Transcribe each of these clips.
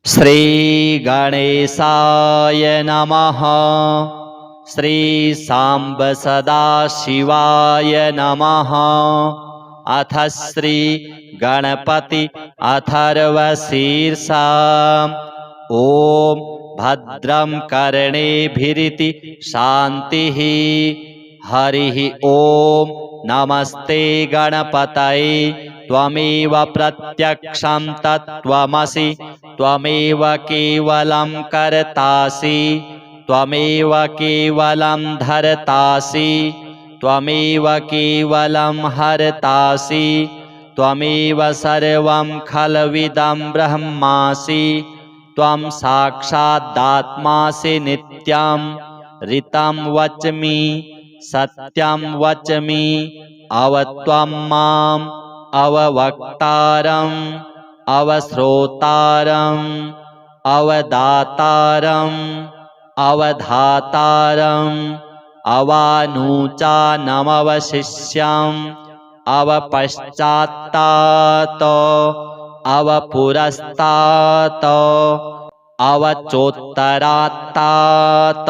श्री गणेशाय नमः। श्री सांब सदाशिवाय नमः। अथ श्री गणपति अथर्वशीर्षा। ओम भद्रं कर्णेभिरिति शान्तिः। हरिः ओम नमस्ते गणपतये। त्वमेव प्रत्यक्षं तत्त्वमसि। त्वमेव केवलं कर्तासि। त्वमेव केवलं धर्तासि। त्वमेव केवलं हर्तासि। त्वमेव सर्वं खल्विदं ब्रह्मासि। त्वं साक्षादात्मासि नित्यं। ऋतं वच्मि सत्यं वच्मि। अवत्वं माम् अववक्तारम् अवश्रोतारम् अवदातारम् अवधातारम् अवानुचानमवशिष्यम् अवपश्चात्तात अवपुरस्तात् अवचोत्तरात्तात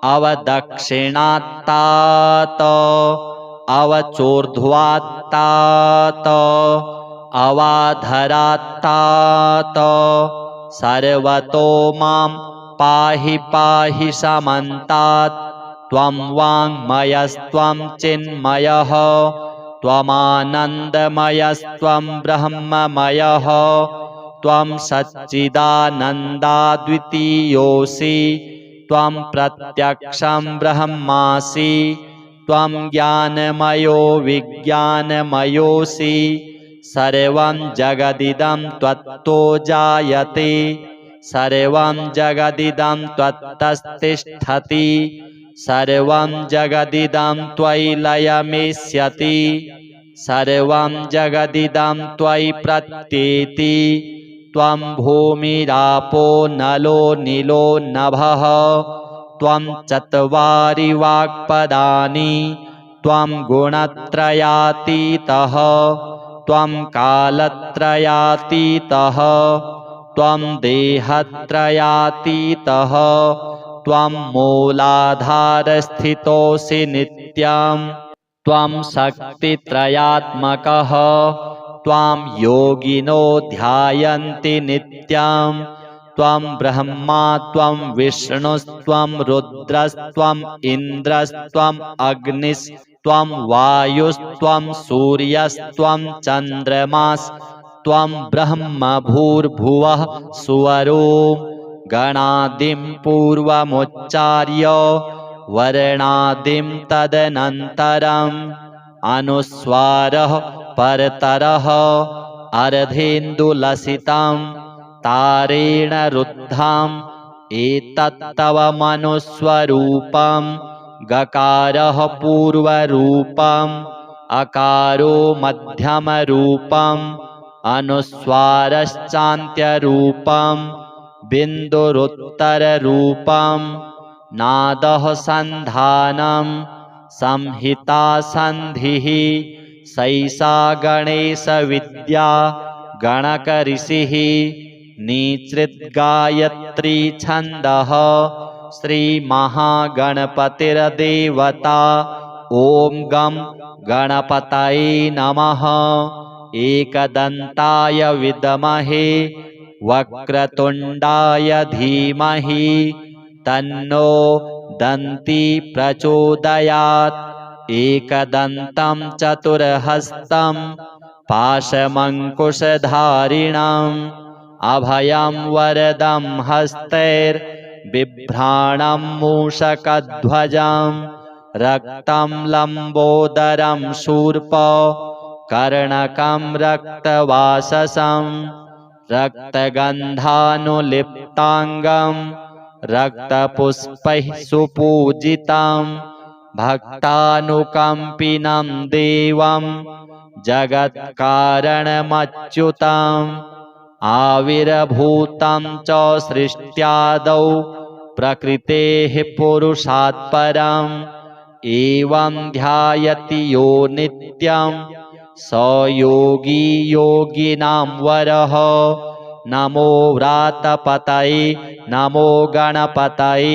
अवदक्षिणात्तात अवचोर्ध्वात्तात अवाधरात्तात सर्वतो मां पाहि पाहि समन्तात्। त्वं वाङ्मयस्त्वं चिन्मयः त्वमानन्दमयस्त्वं ब्रह्ममयः। त्वं सच्चिदानन्दाद्वितीयोऽसि। त्वं प्रत्यक्षं ब्रह्मासि। त्वं ज्ञानमयो विज्ञानमयोऽसि। सर्वं जगदिदं त्वत्तो जायते। सर्वं जगदिदं त्वत्तस्तिष्ठति। सर्वं जगदिदं त्वयि लयमेष्यति। सर्वं जगदिदं त्वयि प्रत्येति। त्वं भूमिरापो नलो नीलो नभः। त्वं चत्वारि वाक्पदानि। त्वं गुणत्रयातीतः। त्वं कालत्रयातीतः। त्वं देहत्रयातीतः। त्वं मूलाधारस्थितोऽसि नित्यं। त्वं शक्तित्रयात्मकः। त्वां योगिनो ध्यायन्ति नित्यं। त्वं ब्रह्मा त्वं विष्णुस्त्वं रुद्रस्त्वम् इन्द्रस्त्वम् अग्निस्त्वं वायुस्त्वं सूर्यस्त्वं चन्द्रमास्त्वं ब्रह्म भूर्भुवः सुवरों। गणादिं पूर्वमुच्चार्य वर्णादिं तदनन्तरम् अनुस्वारः परतरः अर्धेन्दुलसितं तारेण रुद्धम्। एतत्तव मनुस्वरूपं गकारः पूर्वरूपम् अकारो मध्यमरूपम् अनुस्वारश्चान्त्यरूपम् बिन्दुरुत्तररूपम्। नादः सन्धानं संहिता सन्धिः। सैषा गणेशविद्या गणकऋषिः। निसृद्गायत्री छन्दः श्रीमहागणपतिर्देवता। ॐ गं गणपतये नमः। एकदन्ताय विद्महे वक्रतुण्डाय धीमहि तन्नो दन्ती प्रचोदयात्। एकदन्तं चतुर्हस्तं पाशमङ्कुशधारिणम् अभयं वरदं हस्तैर्बिभ्राणं मूषकध्वजं। रक्तं लम्बोदरं शूर्पकर्णकं रक्तवाससं। रक्तगन्धानुलिप्ताङ्गं रक्तपुष्पैः सुपूजितं। भक्तानुकम्पिनं देवं जगत्कारणमच्युतम्। आविर्भूतं च सृष्ट्यादौ प्रकृतेः पुरुषात् परम्। एवं ध्यायति यो नित्यं स योगी योगिनां वरः। नमो व्रातपतये नमो गणपतये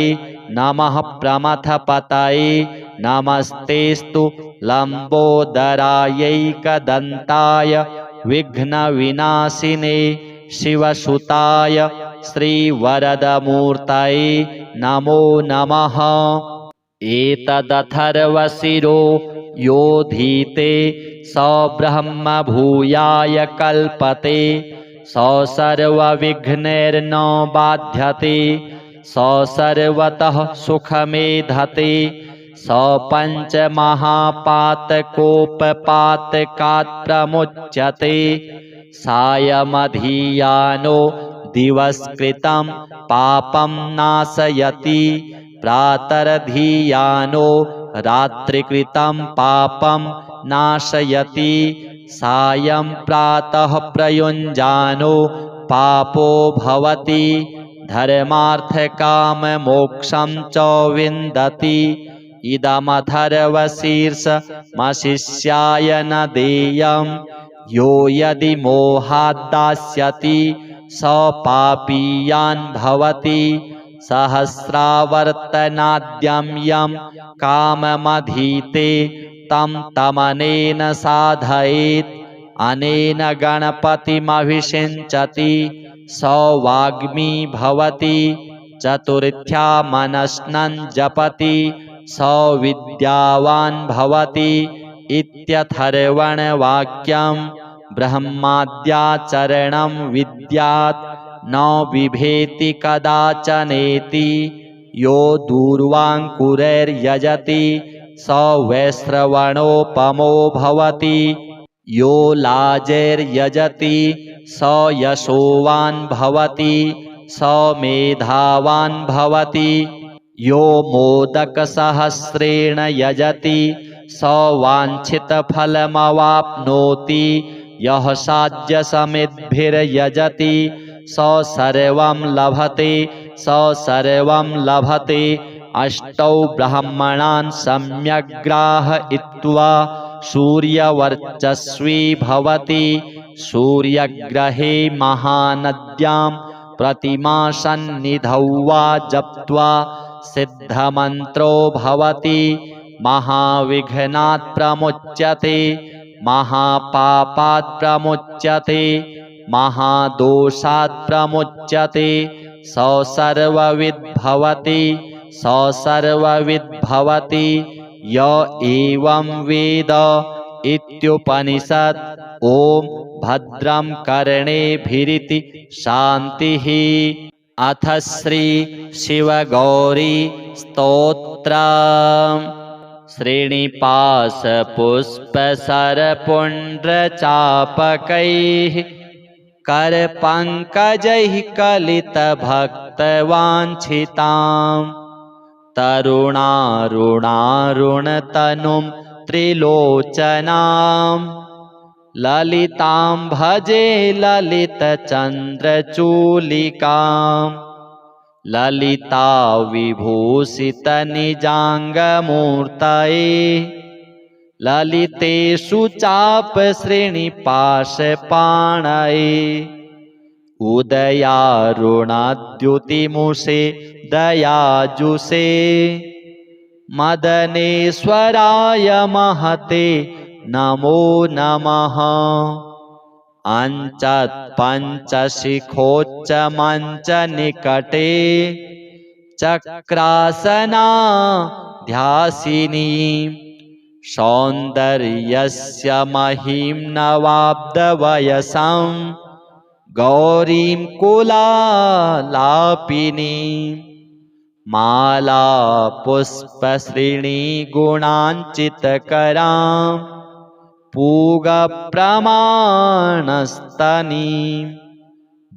नमः प्रमथपतये नमस्तेस्तु लम्बोदरायैकदन्ताय विघ्नविनाशिने शिवसुताय श्रीवरदमूर्तये नमो नमः। एतदथर्वशिरो योधीते स ब्रह्मभूयाय कल्पते स सर्वविघ्नैर्न बाध्यते स सर्वतः सुखमेधते स पञ्चमहापातकोपपातकात् प्रमुच्यते सायमधियानो दिवस्कृतं पापं नाशयति प्रातरधियानो रात्रिकृतं पापं नाशयति सायं प्रातः प्रयुञ्जानो पापो भवति धर्मार्थकाममोक्षं च विन्दति इदमथर्वशीर्षमशिष्याय न देयं यो यदि मोहाद्दास्यति स पापीयान् भवति सहस्रावर्तनाद्यं यं काममधीते तं तमनेन साधयेत् अनेन गणपतिमभिषिञ्चति स वाग्मी भवति चतुर्थ्या मनस्नं जपति स विद्यावान् भवति इत्यथर्वणवाक्यं ब्रह्माद्याचरणं विद्यात् न बिभेति कदाचनेति यो दूर्वाङ्कुरैर्यजति स वैश्रवणोपमो भवति यो लाजैर्यजति स यशोवान् भवति स मेधावान् भवति यो मोदकसहस्रेण यजति स वाञ्छितफलमवाप्नोति यः साध्यसमिद्भिर्यजति स सर्वं लभते स सर्वं लभते अष्टौ ब्राह्मणान् सम्यग्राहयित्वा सूर्यवर्चस्वी भवति सूर्यग्रहे महानद्यां प्रतिमासन्निधौ वा जप्त्वा सिद्धमन्त्रो भवति महाविघ्नात् प्रमुच्यते महापापात् प्रमुच्यते महादोषात् प्रमुच्यते स सर्वविद् भवति स सर्वविद् भवति य एवं वेद इत्युपनिषत्। ॐ भद्रं कर्णेभिरिति शान्तिः। अथ श्री शिवगौरी स्तोत्रम्। श्रीनिपाशपुष्पसरपुण्ड्रचापकैः करपङ्कजैः कलितभक्तवाञ्छितां तरुणारुणारुणतनुं त्रिलोचनां ललितां भजे ललितचन्द्रचूलिकां ललिता विभूषितनिजाङ्गमूर्तये ललितेषु चापश्रेणिपाशपाणये उदयारुणाद्युतिमुषे दयाजुषे मदनेश्वराय महते नमो नमः। अञ्चत्पञ्चशिखोच्चमञ्चनिकटे चक्रासनाध्यासिनी सौन्दर्यस्य महिं नवाब्दवयसं गौरीं कुलालापिनीं माला पुष्पश्रेणीगुणाञ्चितकरां पूगप्रमाणस्तनीं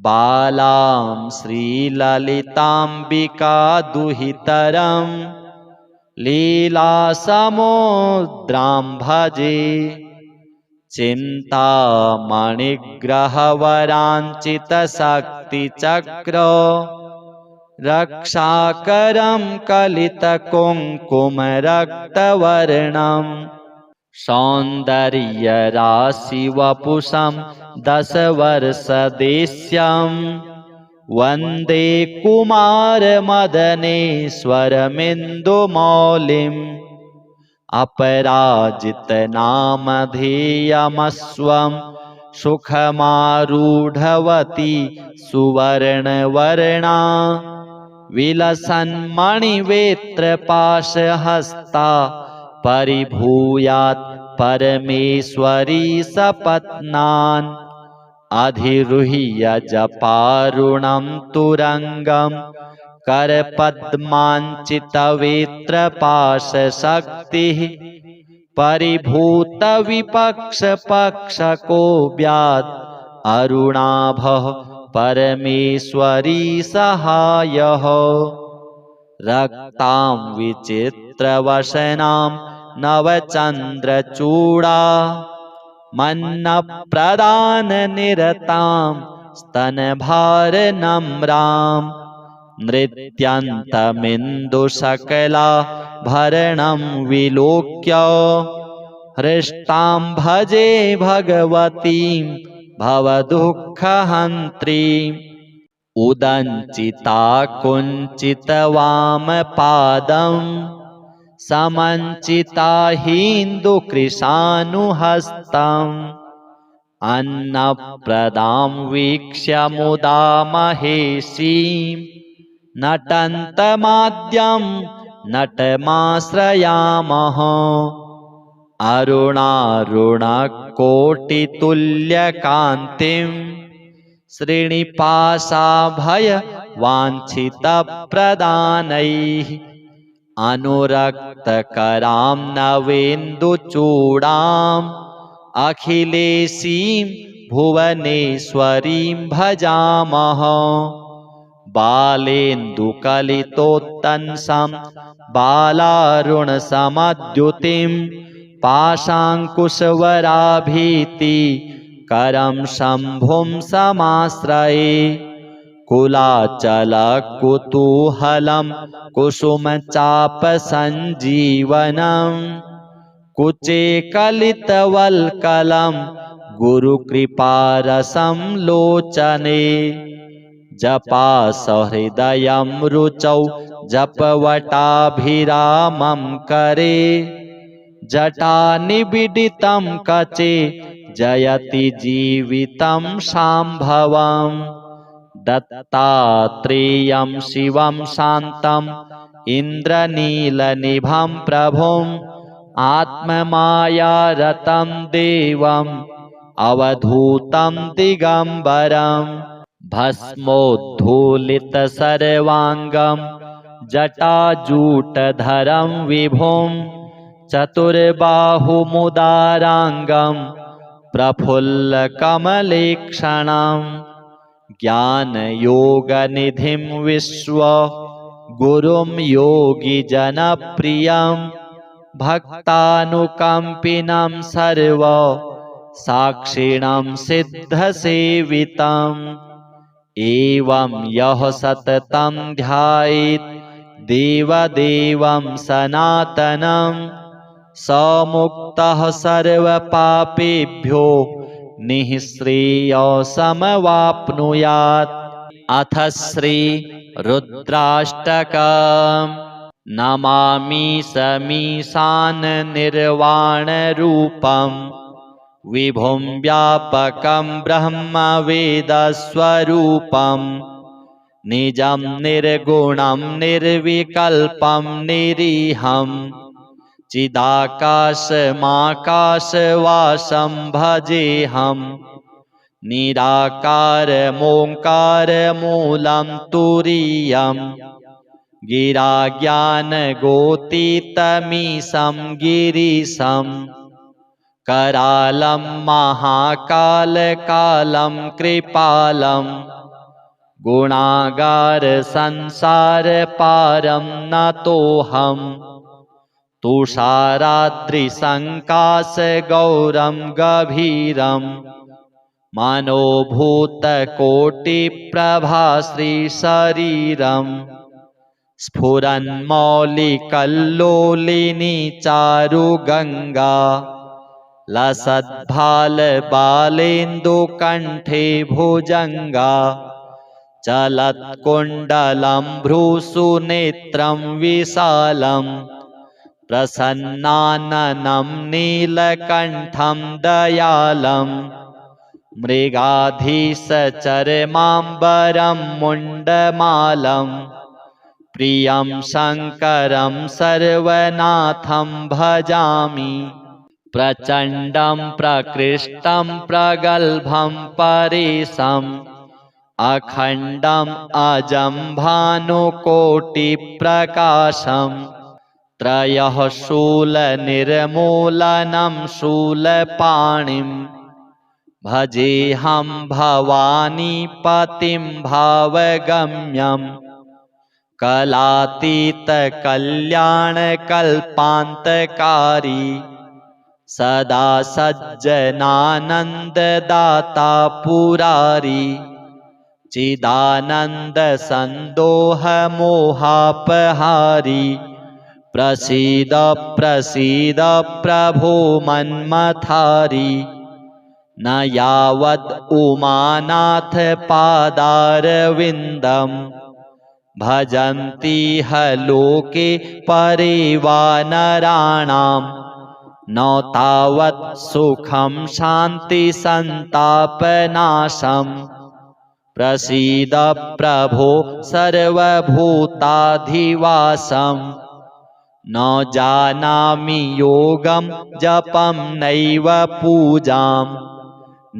बालां श्रीललिताम्बिकादुहितरं लीलासमुद्रां भजे चिन्तामणिग्रहवराञ्चितशक्तिचक्र रक्षाकरं कलितकुङ्कुमरक्तवर्णं सौन्दर्यराशिवपुषं दशवर्षदेश्यं वन्दे कुमारमदनेश्वरमिन्दुमौलिम् अपराजितनामधेयमस्वं सुखमारूढवती सुवर्णवर्णा विलसन्मणिवेत्रपाशहस्ता परिभूयात् परमेश्वरी सपत्नान् अधिरुह्य जपारुणं तुरङ्गं करपद्माञ्चितवेत्रपाशशक्तिः परिभूतविपक्षपक्षको व्यात् अरुणाभः परमेश्वरी सहायः रक्तां विचित्रवसनां नवचन्द्रचूडा मन्नप्रदाननिरतां स्तनभारनम्रां नृत्यन्तमिन्दुशकलाभरणं विलोक्य हृष्टां भजे भगवतीं भवदुःखहन्त्रीम् उदञ्चिता कुञ्चितवामपादं समञ्चिता हिन्दुकृशानुहस्तम् अन्नप्रदां वीक्ष्य मुदा महेशीं नटन्तमाद्यं नटमाश्रयामः अरुणारुणकोटितुल्यकान्तिं श्रीनिपाशाभयवाञ्छितप्रदानैः अनुरक्तकरां नवेन्दुचूडाम् अखिलेशीं भुवनेश्वरीं भजामः बालेन्दुकलितोत्तंसं बालारुणसमद्युतिं पाशाङ्कुशवराभीतिकरं शम्भुं समाश्रये कुलाचलकुतूहलं कुसुमचापसञ्जीवनं कुचे कलितवल्कलं गुरुकृपारसं लोचने जपासहृदयं रुचौ जपवटाभिरामं करे जटानिबिडितं कचे जयति जीवितं शाम्भवम् दत्तात्रेयं शिवं शान्तम् इन्द्रनीलनिभं प्रभुम् आत्ममायारतं देवम् अवधूतं दिगम्बरम् भस्मोद्धूलितसर्वाङ्गं जटाजूटधरं विभुं चतुर्बाहुमुदाराङ्गं प्रफुल्लकमलेक्षणं ज्ञानयोगनिधिं विश्वगुरुं योगिजनप्रियं भक्तानुकम्पिनं सर्वसाक्षिणं सिद्धसेवितम् एवं यः सततं ध्यायेत् देवदेवं सनातनं स मुक्तः सर्वपापेभ्यो निःश्रेयसमवाप्नुयात्। अथ श्री रुद्राष्टकम्। नमामि समीशाननिर्वाणरूपम् विभुं व्यापकं ब्रह्मवेदस्वरूपं निजं निर्गुणं निर्विकल्पं निरीहं चिदाकाशमाकाशवासं भजेऽहं निराकारमोङ्कारमूलं तुरीयं गिराज्ञानगोतीतमीशं गिरीशं करालं महाकालकालं कृपालं गुणागारसंसारपारं नतोऽहं तुषाराद्रिसङ्काशगौरं गभीरं मनोभूतकोटिप्रभाश्रीशरीरं स्फुरन्मौलिकल्लोलिनी चारुगङ्गा लसद्भालबालेन्दुकण्ठे भुजङ्गा चलत्कुण्डलं भ्रूसु नेत्रं विशालम् प्रसन्नाननं नीलकण्ठं दयालम् मृगाधीशचर्माम्बरं मुण्डमालं प्रियं शङ्करं सर्वनाथं भजामि प्रचण्डं प्रकृष्टं प्रगल्भं परेशम् अखण्डम् अजं भानुकोटिप्रकाशम् त्रयः शूलनिर्मूलनं शूलपाणिम् भजेऽहं भवानीपतिं भावगम्यं कलातीतकल्याणकल्पान्तकारी सदा सज्जनानन्ददाता पुरारी चिदानन्दसन्दोहमोहापहारी प्रसीद प्रसीद प्रभो मन्मथारी न यावद् उमानाथ पादारविन्दं भजन्ति ह लोके परे वा नराणां न तावत् सुखं शान्तिसन्तापनाशम् प्रसीद प्रभो सर्वभूताधिवासम् न जानामि योगं जपं नैव पूजां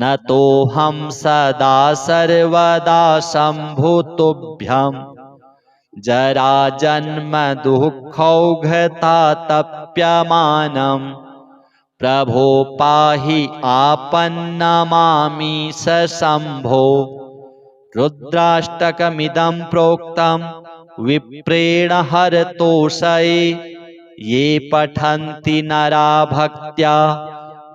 न तोऽहं सदा सर्वदा शम्भुतुभ्यं जराजन्मदुःखौघतातप्यमानं प्रभो पाहि आपन्नमामि शम्भो रुद्राष्टकमिदं प्रोक्तं विप्रेण हरतोषये ये पठन्ति नरा भक्त्या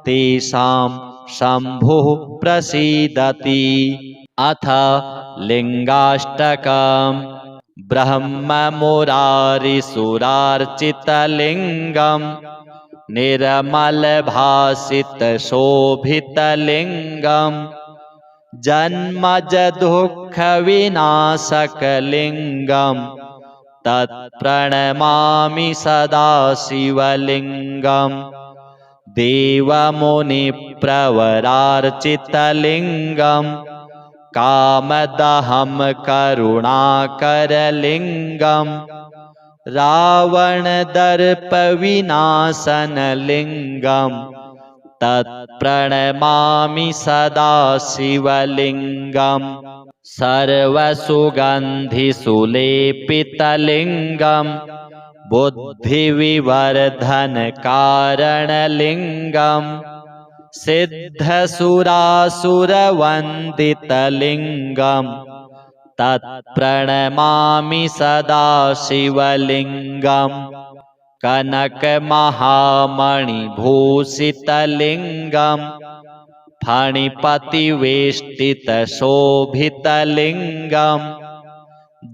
तेषां शम्भुः प्रसीदति अथ लिङ्गाष्टकम् ब्रह्ममुरारिसुरार्चितलिङ्गं निर्मलभासितशोभितलिङ्गं जन्मजदुःखविनाशकलिङ्गं तत्प्रणमामि सदा शिवलिङ्गं देवमुनिप्रवरार्चितलिङ्गं कामदहं करुणाकरलिङ्गं रावणदर्पविनाशनलिङ्गं तत्प्रणमामि सदा शिवलिङ्गं सर्वसुगन्धिसुलेपितलिङ्गं बुद्धिविवर्धनकारणलिङ्गं सिद्धसुरासुरवन्दितलिङ्गं तत्प्रणमामि सदा शिवलिङ्गं कनकमहामणिभूषितलिङ्गं फणिपतिवेष्टितशोभितलिङ्गं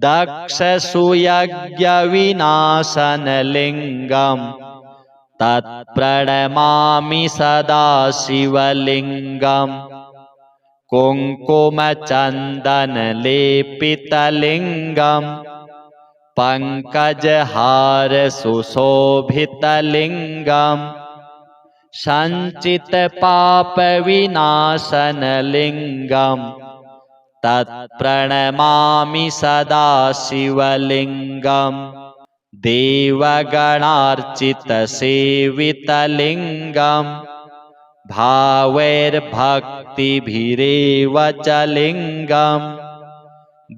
दक्षसुयज्ञविनाशनलिङ्गं तत्प्रणमामि सदा शिवलिङ्गं कुङ्कुमचन्दनलेपितलिङ्गं पङ्कजहारसुशोभितलिङ्गं सञ्चितपापविनाशनलिङ्गं तत्प्रणमामि सदा शिवलिङ्गं देवगणार्चितसेवितलिङ्गं भावैर्भक्तिभिरेव च लिङ्गं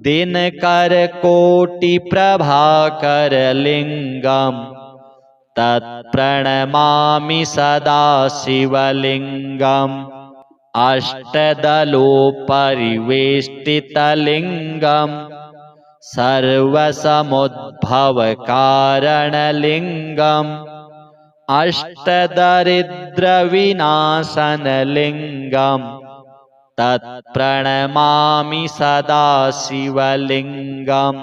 दिनकरकोटिप्रभाकरलिङ्गं तत्प्रणमामि सदा शिवलिङ्गम् अष्टदलोपरिवेष्टितलिङ्गं सर्वसमुद्भवकारणलिङ्गं अष्टदरिद्रविनाशनलिङ्गं तत्प्रणमामि सदा शिवलिङ्गं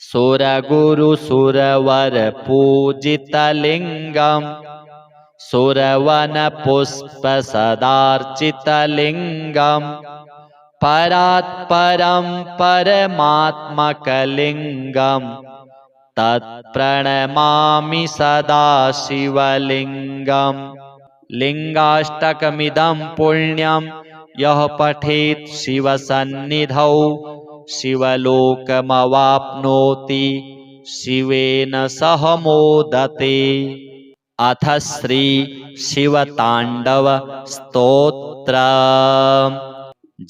सुरगुरुसुरवरपूजितलिङ्गं सुरवनपुष्पसदार्चितलिङ्गं परात्परं परमात्मकलिङ्गं तत्प्रणमामि सदा शिवलिङ्गम्। लिङ्गाष्टकमिदं पुण्यं यः पठेत् शिवसन्निधौ शिवलोकमवाप्नोति शिवेन सह मोदते। अथ श्री शिवताण्डव स्तोत्रम्।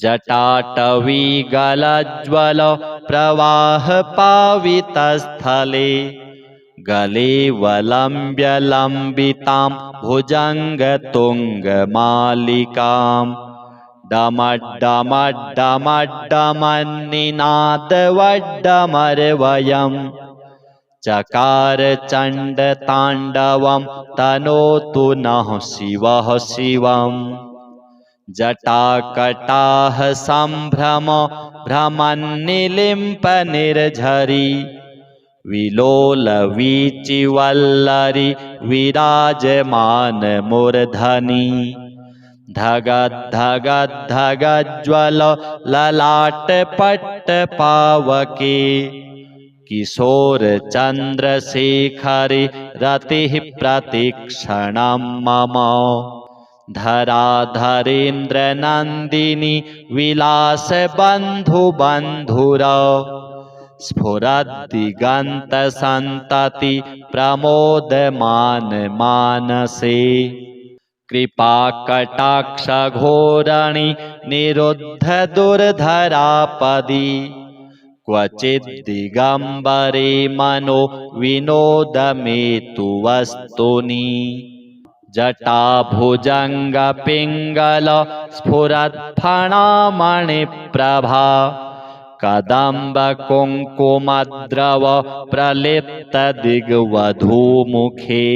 जटाटवीगलज्ज्वल प्रवाहपावितस्थले गले वलम्ब्य लम्बितां भुजङ्गतुङ्गमालिकां डमड्डमड्डमड्डमन्निनादवड्डमर्वयं चकार चण्डताण्डवं तनोतु नः शिवः शिवम्। जटाकटाह सम्भ्रम भ्रमन्निलिम्पनिर्झरी विलोलवीचिवल्लरी विराजमानमूर्धनि धगद्धगद्धगज्ज्वल ललाटपट्टपावके किशोरचन्द्रशेखरे रतिः प्रतिक्षणं मम धराधरेन्द्रनन्दिनी विलासबन्धुबन्धुर स्फुरद्दिगन्तसन्तति प्रमोदमान मानसे कृपाकटाक्षघोरणि निरुद्धदुर्धरापदि क्वचिद्दिगम्बरे मनो विनोदमेतु वस्तुनि जटाभुजङ्गपिङ्गल स्फुरत्फणामणिप्रभा कदम्बकुङ्कुमद्रव प्रलिप्तदिग्वधूमुखे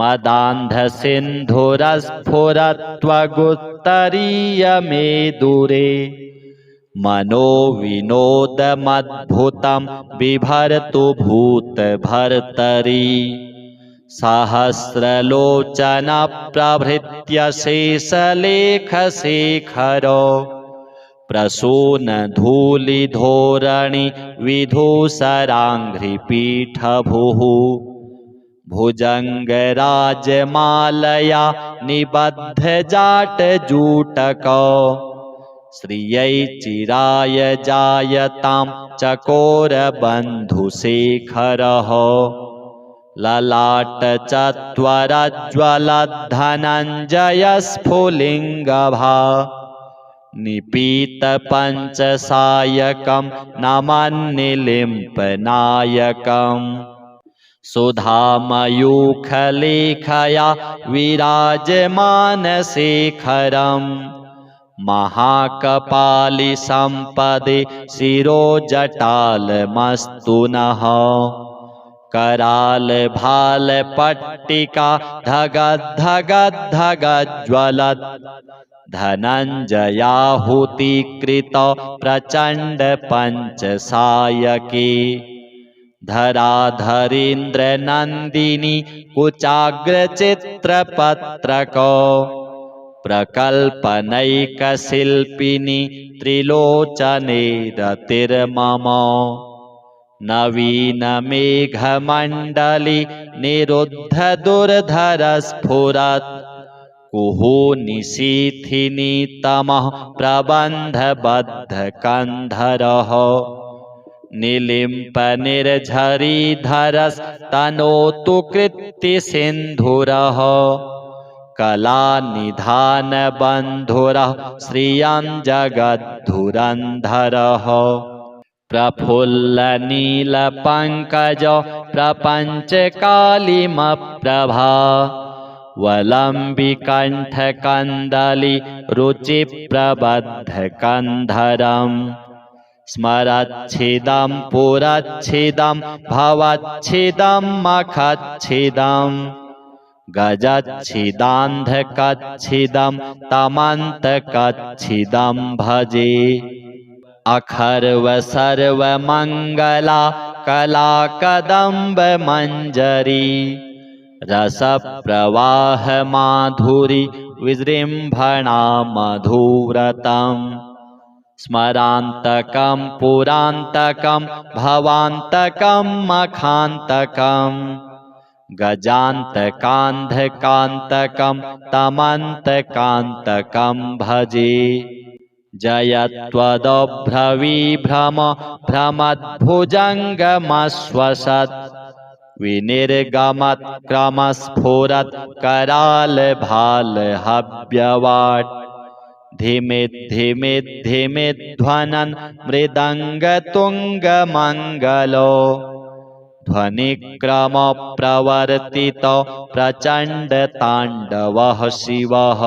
मदान्धसिन्धुरस्फुरत्वगुत्तरीयमेदुरे मनो विनोदमद्भुतं बिभर्तु भूतभर्तरि सहस्रलोचनप्रभृत्य शेषलेखशेखर प्रसूनधूलिधोरणि विधूसराङ्घ्रिपीठभुः भुजङ्गराजमालया निबद्धजाटजूटक श्रियै चिराय जायतां चकोरबन्धुशेखरः ललाटचत्वरज्ज्वलद्धनञ्जयस्फुलिङ्गभा निपीतपञ्चसायकं नमन्निलिम्पनायकम् सुधामयूखलेखया विराजमानशेखरम् महाकपालिसम्पदे शिरोजटालमस्तु नः करालभालपट्टिका धगद्धगद्धगज्ज्वलत् धनञ्जयाहुतीकृत प्रचण्डपञ्चसायके धराधरेन्द्रनन्दिनी कुचाग्रचित्रपत्रक प्रकल्पनैकशिल्पिनी त्रिलोचने रतिर्मम नवीनमेघमण्डली निरुद्धदुर्धरस्फुरत् कुहूनिशीथिनी तमः प्रबन्धबद्धकन्धरः निलिम्पनिर्झरीधरस्तनोतु कृत्तिसिन्धुरः कलानिधानबन्धुरः श्रियं जगद्धुरन्धरः प्रफुल्लनीलपङ्कज प्रपञ्चकालिमप्रभा वलम्बिकण्ठकन्दली रुचिप्रबद्धकन्धरम् स्मरच्छिदं पुरच्छिदं भवच्छिदं मखच्छिदं गजच्छिदान्धकच्छिदं तमन्तकच्छिदं भजे अखर्वसर्वमङ्गला कलाकदम्बमञ्जरी रसप्रवाहमाधुरी विजृम्भणा मधुव्रतम् स्मरान्तकं पुरान्तकं भवान्तकं मखान्तकं गजान्तकान्धकान्तकं तमन्तकान्तकं भजे जयत्वदभ्रविभ्रम भ्रमद्भुजङ्गमश्वसत् विनिर्गमत्क्रमस्फुरत् करालभालहव्यवाट् धिमिद्धिमिद्धिमिध्वनन् मृदङ्गतुङ्गमङ्गलो ध्वनिक्रमप्रवर्तितो प्रचण्डताण्डवः शिवः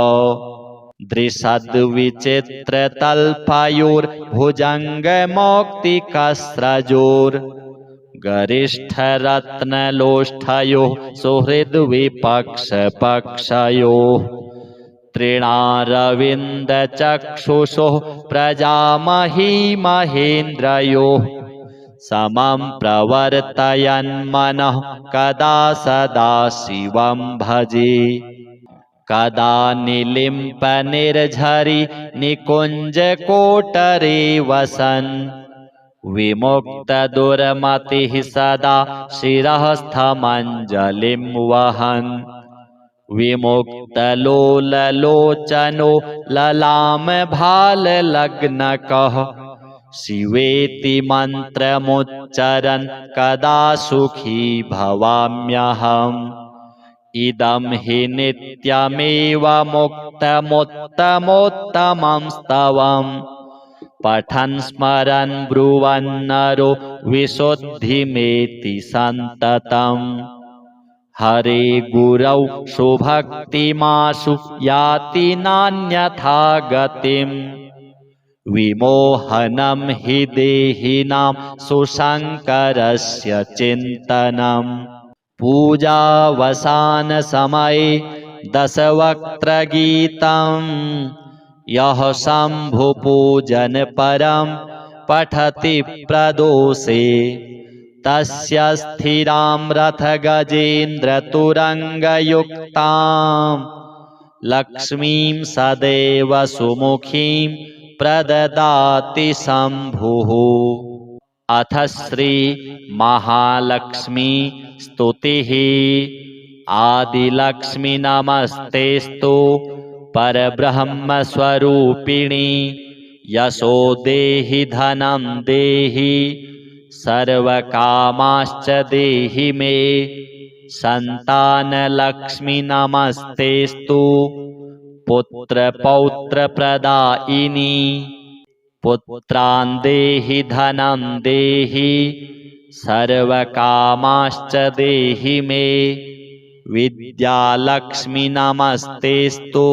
दृशद्विचित्रतल्पयोर्भुजङ्गमौक्तिकस्रजोर् गरिष्ठरत्नलोष्ठयोः सुहृद्विपक्षपक्षयोः तृणारविन्दचक्षुषोः प्रजामही महेन्द्रयोः समं प्रवर्तयन्मनः कदा सदा शिवं भजे कदा निलिम्पनिर्झरि निकुञ्जकोटरे वसन् विमुक्तदुर्मतिः सदा शिरःस्थमञ्जलिं वहन् विमुक्तलोललोचनो ललामभाललग्नकः शिवेति मन्त्रमुच्चरन् कदा सुखी भवाम्यहम् इदं हि नित्यमेव मुक्तमुत्तमोत्तमं स्तवम् पठन् स्मरन् ब्रुवन्नरो विशुद्धिमेति सन्ततम् हरे गुरौ सुभक्तिमाशु याति नान्यथा गतिम् विमोहनं हि देहिनां सुशङ्करस्य चिन्तनम् पूजावसानसमये दशवक्त्रगीतम् यः शम्भुपूजनपरं पठति प्रदोषे तस्य स्थिरां रथगजेन्द्रतुरङ्गयुक्तां लक्ष्मीं सदैव सुमुखीं प्रददाति शम्भुः। अथ श्री महालक्ष्मी स्तुतिः। आदिलक्ष्मी नमस्तेस्तु परब्रह्मस्वरूपिणी यशो देहि धनं देहि सर्वकामाश्च देहि मे संतानलक्ष्मी नमस्तेस्तु पुत्रपौत्रप्रदायिनी पुत्रान् देहि धनं देहि सर्वकामाश्च देहि मे विद्यालक्ष्मी नमस्तेस्तु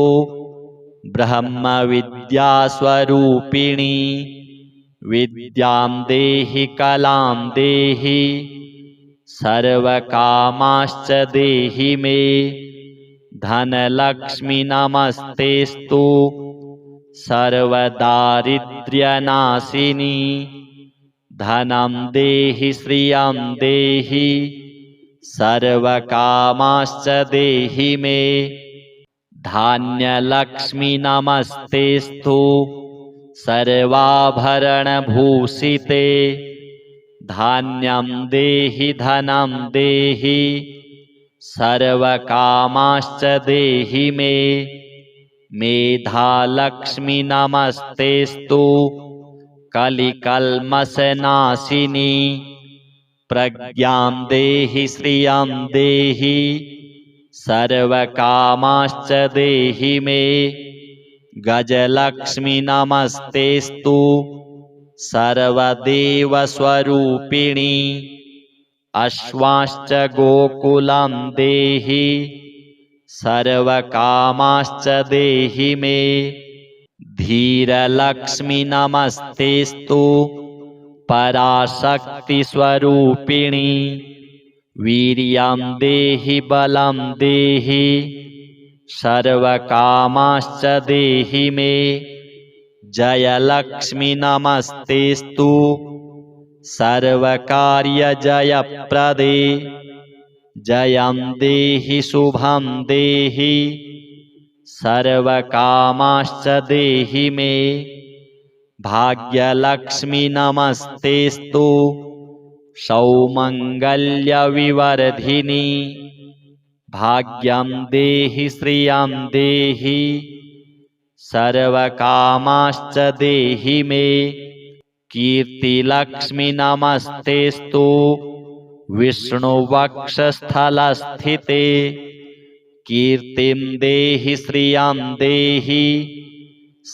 ब्रह्मविद्यास्वरूपिणी विद्यां देहि कलां देहि सर्वकामाश्च देहि मे धनलक्ष्मी नमस्तेस्तु सर्वदारिद्र्यनाशिनी धनं देहि श्रियं देहि सर्वकामाश्च देहि मे धान्यलक्ष्मी नमस्तेस्तु सर्वाभरणभूषिते धान्यं देहि धनं देहि सर्वकामाश्च देहि मे मेधालक्ष्मी नमस्तेस्तु कलिकल्मषनाशिनी प्रज्ञां देहि श्रियं देहि सर्वकामाश्च देहि मे गजलक्ष्मी नमस्तेस्तु सर्वदेवस्वरूपिणी अश्वाश्च गोकुलं देहि सर्वकामाश्च देहि मे धीरलक्ष्मी नमस्तेस्तु पराशक्तिस्वरूपिणी वीर्यं देहि बलं देहि सर्वकामाश्च देहि मे जयलक्ष्मी नमस्तेस्तु सर्वकार्यजयप्रदे जयं देहि शुभं देहि सर्वकामाश्च देहि मे भाग्यलक्ष्मी नमस्तेस्तु सौमङ्गल्यविवर्धिनी भाग्यं देहि श्रियं देहि सर्वकामाश्च देहि मे कीर्तिलक्ष्मी नमस्तेस्तु विष्णुवक्षस्थलस्थिते कीर्तिं देहि श्रियं देहि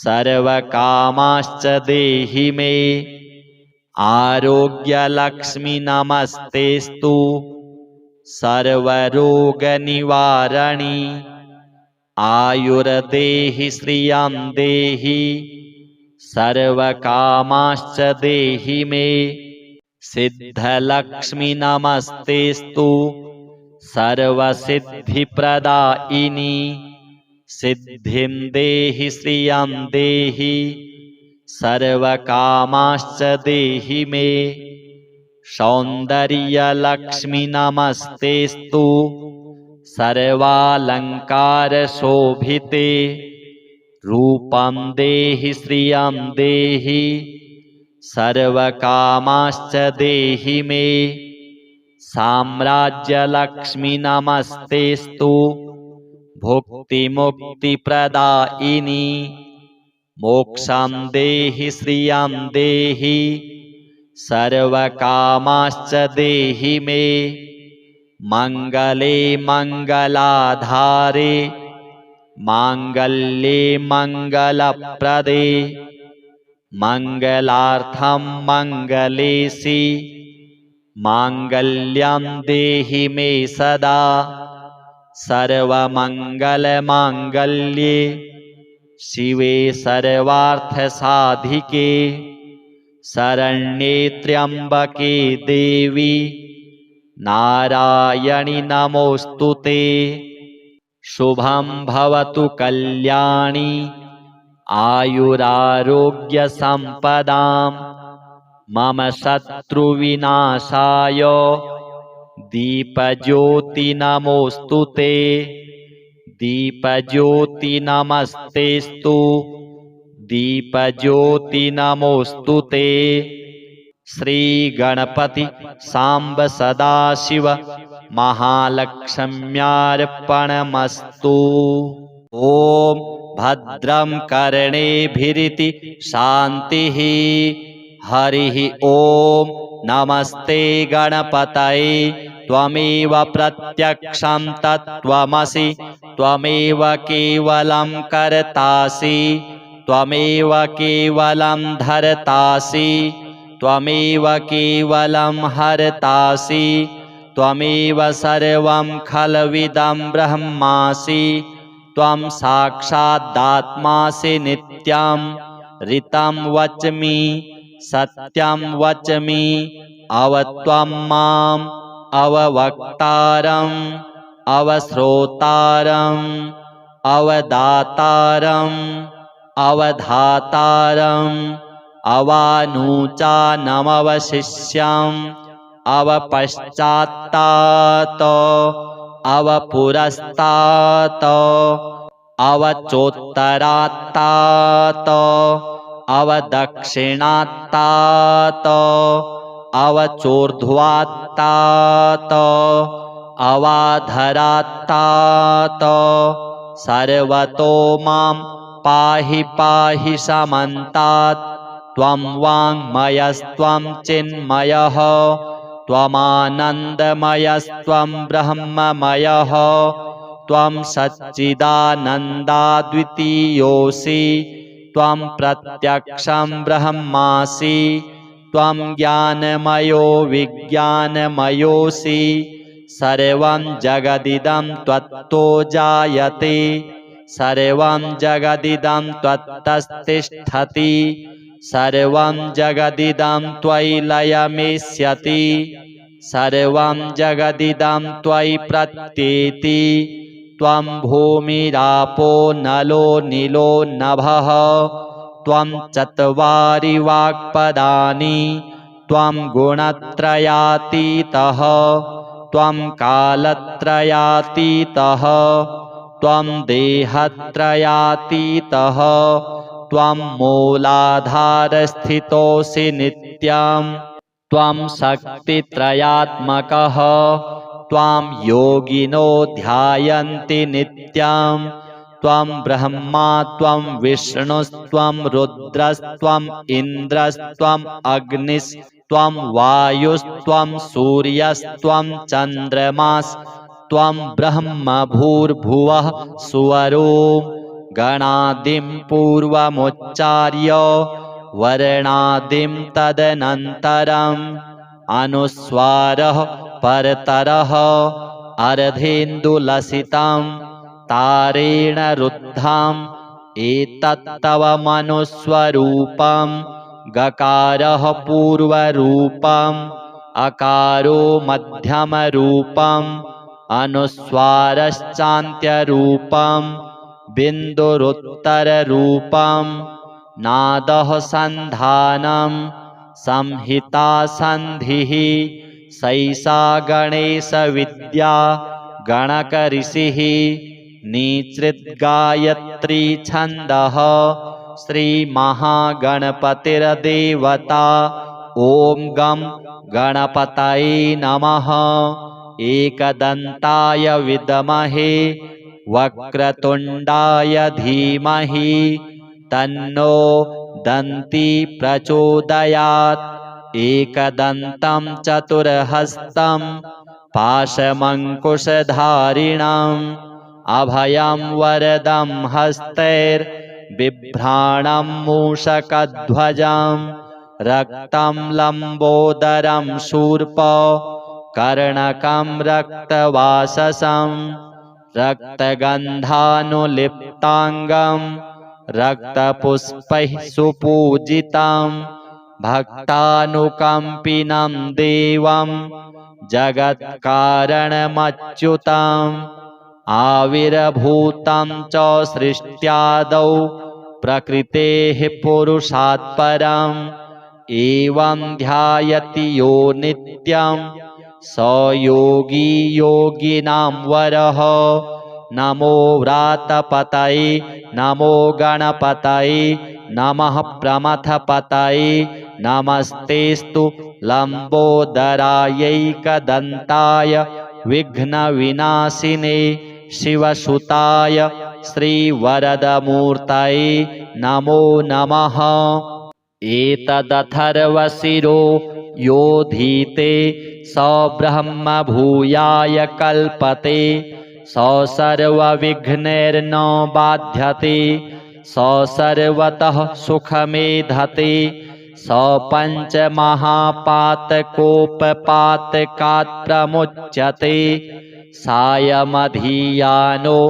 सर्वकामाश्च देहि मे आरोग्यलक्ष्मी नमस्तेस्तु सर्वरोगनिवारणी आयुर्देहि श्रियं देहि सर्वकामाश्च देहि मे सिद्धलक्ष्मी नमस्तेस्तु सर्वसिद्धिप्रदायिनी सिद्धिं देहि श्रियं देहि सर्वकामाश्च देहि मे सौन्दर्यलक्ष्मी नमस्तेस्तु सर्वालङ्कारशोभिते रूपं देहि श्रियं देहि सर्वकामाश्च देहि मे साम्राज्यलक्ष्मी नमस्तेस्तु भुक्तिमुक्तिप्रदायिनी मोक्षं देहि श्रियं देहि सर्वकामाश्च देहि मे मङ्गले मङ्गलाधारे माङ्गल्ये मङ्गलप्रदे मङ्गलार्थं मङ्गलेशि माङ्गल्यं देहि मे सदा सर्वमङ्गलमाङ्गल्ये शिवे सर्वार्थसाधिके शरण्ये त्र्यम्बके देवी नारायणि नमोऽस्तुते शुभं भवतु कल्याणी आयुरारोग्यसम्पदां मम शत्रुविनाशाय दीपज्योति नमोऽस्तुते दीपज्योति नमस्तेस्तु दीपज्योति नमोऽस्तुते श्रीगणपति सांब सदाशिव महालक्ष्म्यार्पणमस्तु ॐ भद्रं कर्णेभिरिति शान्तिः हरिः ॐ नमस्ते गणपतये त्वमेव प्रत्यक्षं तत्त्वमसि त्वमेव केवलं कर्तासि त्वमेव केवलं धर्तासि त्वमेव केवलं हर्तासि त्वमेव सर्वं खल्विदं ब्रह्मासि त्वं साक्षादात्मासि नित्यं ऋतं वच्मि सत्यं वच्मि अवत्वं माम् अववक्तारम् अवश्रोतारम् अवदातारम् अवधातारम् अवानुचानमवशिष्यम् अवपश्चात्तात अवपुरस्तात अवचोत्तरात्तात अवदक्षिणात्तात अवचोर्ध्वात्तात अवाधरात्तात सर्वतो मां पाहि पाहि समन्तात् त्वं वाङ्मयस्त्वं चिन्मयः त्वमानन्दमयस्त्वं ब्रह्ममयः त्वं सच्चिदानन्दाद्वितीयोऽसि त्वं प्रत्यक्षं ब्रह्मासि त्वं ज्ञानमयो विज्ञानमयोऽसि सर्वं जगदिदं त्वत्तो जायते सर्वं जगदिदं त्वत्तस्तिष्ठति सर्वं जगदिदं त्वयि लयमेष्यति सर्वं जगदिदं त्वयि प्रत्येति त्वं भूमिरापो नलो नीलो नभः त्वं चत्वारि वाक्पदानि त्वं गुणत्रयातीतः त्वं कालत्रयातीतः त्वं देहत्रयातीतः त्वं मूलाधारस्थितोऽसि नित्यं त्वं शक्तित्रयात्मकः त्वां योगिनो ध्यायन्ति नित्यं त्वं ब्रह्मा त्वं विष्णुस्त्वं रुद्रस्त्वम् इन्द्रस्त्वम् अग्निस्त्वं वायुस्त्वं सूर्यस्त्वं चन्द्रमास्त्वं ब्रह्म भूर्भुवः सुवरो गणादिं पूर्वमुच्चार्य वर्णादिं तदनन्तरम् अनुस्वारः परतरः अर्धेन्दुलसितं तारेण रुद्धम् एतत्तव मनुस्वरूपं गकारः पूर्वरूपम् अकारो मध्यमरूपम् अनुस्वारश्चान्त्यरूपम् बिन्दुरुत्तररूपम् नादः सन्धानं संहिता सन्धिः सैषा गणेशविद्या गणकऋषिः निसृद्गायत्री छन्दः श्रीमहागणपतिर्देवता ॐ गं गणपतये नमः। एकदन्ताय विद्महे वक्रतुण्डाय धीमहि तन्नो दन्ती प्रचोदयात्। एकदन्तं चतुर्हस्तं पाशमङ्कुशधारिणम् अभयं वरदं हस्तैर्बिभ्राणं मूषकध्वजं रक्तं लम्बोदरं शूर्पकर्णकं रक्तवाससं रक्तगन्धानुलिप्ताङ्गं रक्तपुष्पैः सुपूजितं भक्तानुकम्पिनं देवं जगत्कारणमच्युतम् आविर्भूतं च सृष्ट्यादौ प्रकृतेः पुरुषात् परम् एवं ध्यायति यो नित्यं स योगी योगिनां वरः। नमो व्रातपतये नमो गणपतये नमः प्रमथपतये नमस्तेस्तु लम्बोदरायैकदन्ताय विघ्नविनाशिने शिवसुताय श्रीवरदमूर्तये नमो नमः। एतदथर्वशिरो योधीते स ब्रह्म भूयाय कल्पते स सर्वविघ्नैर्न बाध्यते स सर्वतः सुखमेधते स पञ्चमहापातकोपपातकात् प्रमुच्यते सायमधियानो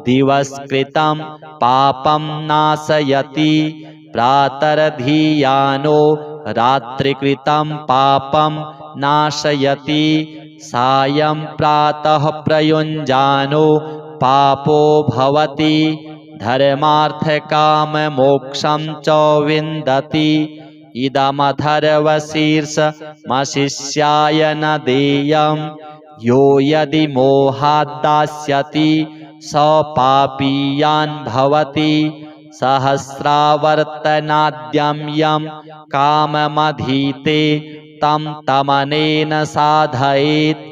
दिवस्कृतं पापं नाशयति प्रातरधियानो रात्रिकृतं पापं नाशयति सायं प्रातः प्रयुञ्जानो पापो भवति धर्मार्थकाममोक्षं च विन्दति इदमथर्वशीर्षमशिष्याय न देयं यो यदि मोहाद्दास्यति स पापीयान् भवति सहस्रावर्तनाद्यं यं काममधीते तं तमनेन साधयेत्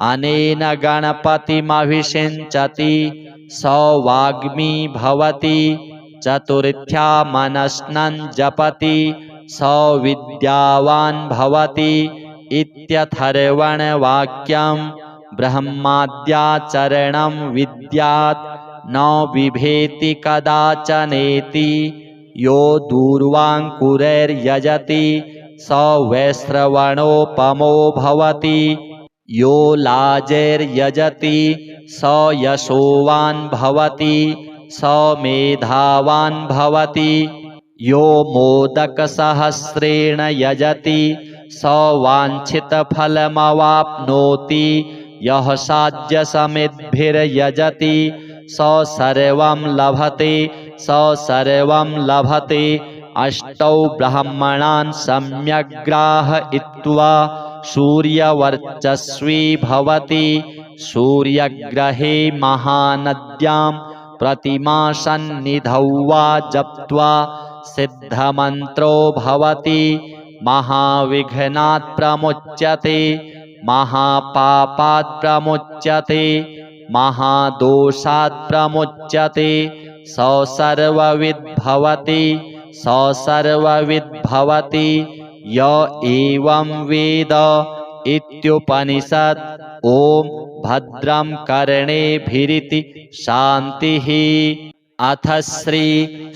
अनेन गणपतिमभिषिञ्चति स वाग्मी भवति चतुर्थ्या मनस्नं जपति स विद्यावान् भवति इत्यथर्वणवाक्यं ब्रह्माद्याचरणं विद्यात् न बिभेति कदाचनेति यो दूर्वाङ्कुरैर्यजति स वैश्रवणोपमो भवति यो लाजैर्यजति स यशोवान् भवति स मेधावान् भवति यो मोदकसहस्रेण यजति स वाञ्छितफलमवाप्नोति यः साध्यसमिद्भिर्यजति स सर्वं लभते स सर्वं लभते। अष्टौ ब्राह्मणान् सम्यग् ग्राहयित्वा सूर्यवर्चस्वी भवति सूर्यग्रहे महानद्यां प्रतिमासन्निधौ वा जप्त्वा सिद्धमन्त्रो भवति महाविघ्नात् प्रमुच्यते महापापात् प्रमुच्यते महादोषात् प्रमुच्यते स सर्वविद् भवति स सर्वविद् भवति य एवं वेद इत्युपनिषत्। ॐ भद्रं कर्णेभिरिति शान्तिः। अथ श्री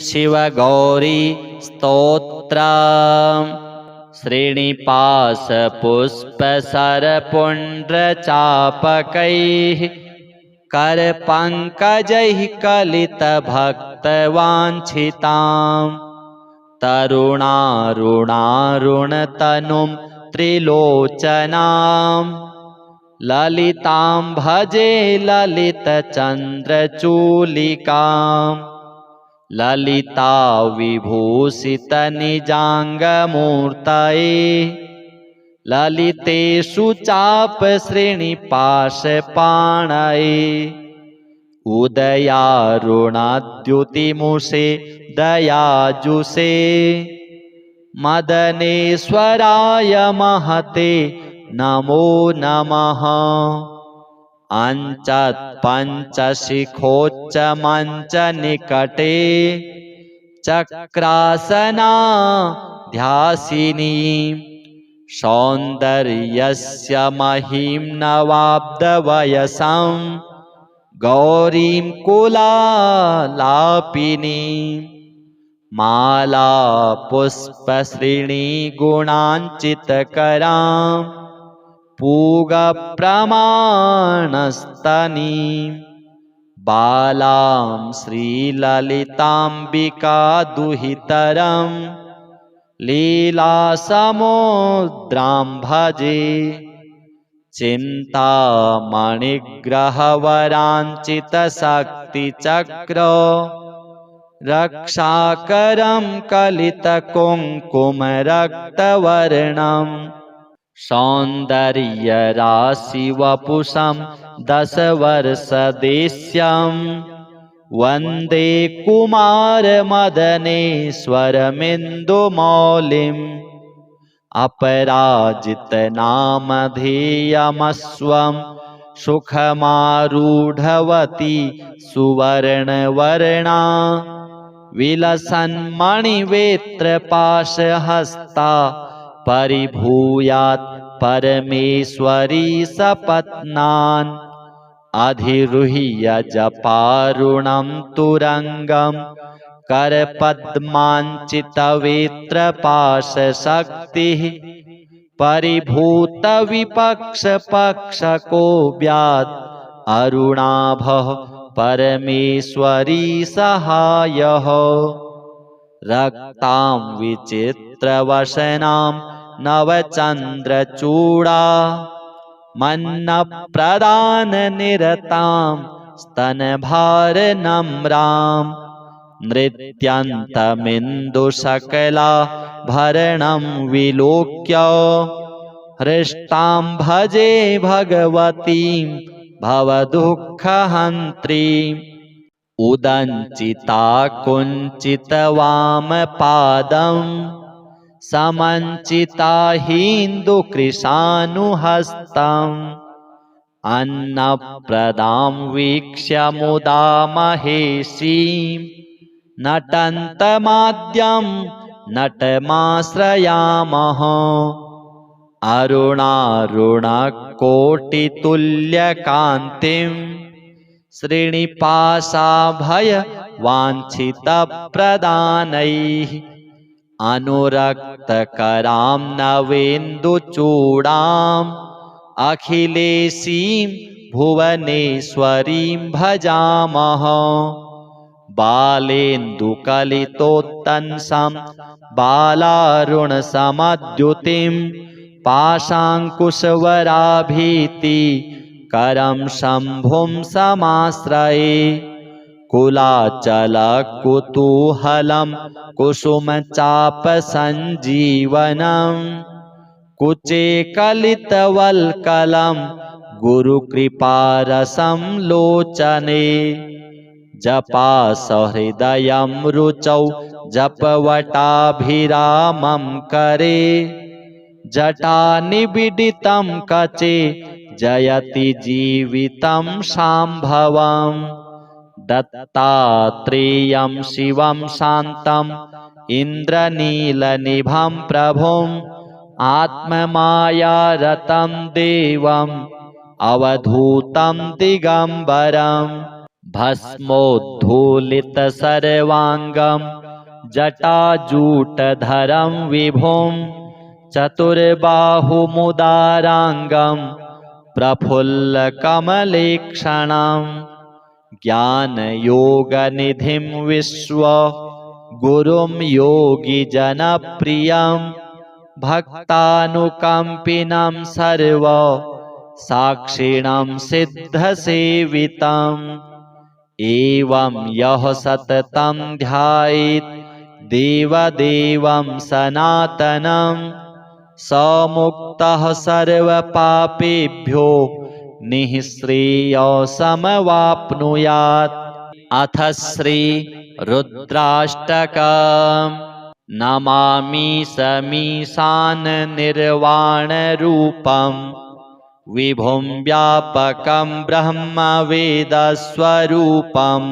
शिवगौरी स्तोत्रम्। श्रीनिवासपुष्पसरपुण्ड्रचापकैः करपङ्कजैः कलितभक्तवाञ्छितां तरुणारुणारुणतनुं त्रिलोचनां ललितां भजे ललितचन्द्रचूलिकां ललिता विभूषितनिजाङ्गमूर्तये ललितेषु चापश्रेणिपाशपाणये उदयारुणाद्युतिमुषे दयाजुषे मदनेश्वराय महते नमो नमः। अञ्चत्पञ्चशिखोच्चमञ्चनिकटे चक्रासनाध्यासिनी सौन्दर्यस्य महिं नवाब्दवयसं गौरीं कुलालापिनीं माला पुष्पश्रेणीगुणाञ्चितकरां पूगप्रमाणस्तनीं बालां श्रीललिताम्बिका दुहितरं लीलासमुद्रां भजे चिन्तामणिग्रहवराञ्चितशक्तिचक्र रक्षाकरं कलितकुङ्कुमरक्तवर्णं सौन्दर्यराशिवपुषं दशवर्षदेश्यं वन्दे कुमारमदनेश्वरमिन्दुमौलिम् अपराजितनामधेयमस्वं सुखमारूढवती सुवर्णवर्णा विलसन्मणिवेत्रपाशहस्ता परिभूयात् परमेश्वरी सपत्नान् अधिरुह्य जपारुणं तुरङ्गं करपद्माञ्चितवेत्रपाशशक्तिः परिभूतविपक्षपक्षको व्यात् अरुणाभः परमेश्वरी सहायः रक्तां विचित्रवसनां नवचन्द्रचूडा मन्नप्रदाननिरतां स्तनभारनम्रां नृत्यन्तमिन्दुशकलाभरणं विलोक्य हृष्टां भजे भगवतीं भवदुःखहन्त्रीम् उदञ्चिता कुञ्चितवामपादं समञ्चिता हिन्दुकृशानुहस्तम् अन्नप्रदां वीक्ष्य मुदा महेशीं नटन्तमाद्यं नटमाश्रयामः अरुणारुणकोटितुल्यकान्तिं श्रीनिवासाभयवाञ्छितप्रदानैः अनुरक्तकरां नवेन्दुचूडाम् अखिलेशीं भुवनेश्वरीं भजामः बालेन्दुकलितोत्तंसं बालारुणसमद्युतिं पाशाङ्कुशवराभीति करं शम्भुं समाश्रये कुलाचलकुतूहलं कुसुमचापसञ्जीवनं कुचे कलितवल्कलं गुरुकृपारसं लोचने जपासहृदयं रुचौ जपवटाभिरामं करे जटानिबिडितं कचे जयति जीवितं शाम्भवम् दत्तात्रेयं शिवं शान्तं इन्द्रनीलनिभं प्रभुम् आत्ममायारतं देवम् अवधूतं दिगम्बरम् भस्मोद्धूलितसर्वाङ्गं जटाजूटधरं विभुं चतुर्बाहुमुदाराङ्गं प्रफुल्लकमलेक्षणं ज्ञानयोगनिधिं विश्वगुरुं योगिजनप्रियं भक्तानुकम्पिनं सर्वसाक्षिणं सिद्धसेवितम् एवं यः सततं ध्यायेत् देवदेवं सनातनं स मुक्तः सर्वपापेभ्यो निःश्रेयसमवाप्नुयात्। अथ श्री रुद्राष्टकम्। नमामि समीशाननिर्वाणरूपं विभुं व्यापकं ब्रह्मवेदस्वरूपं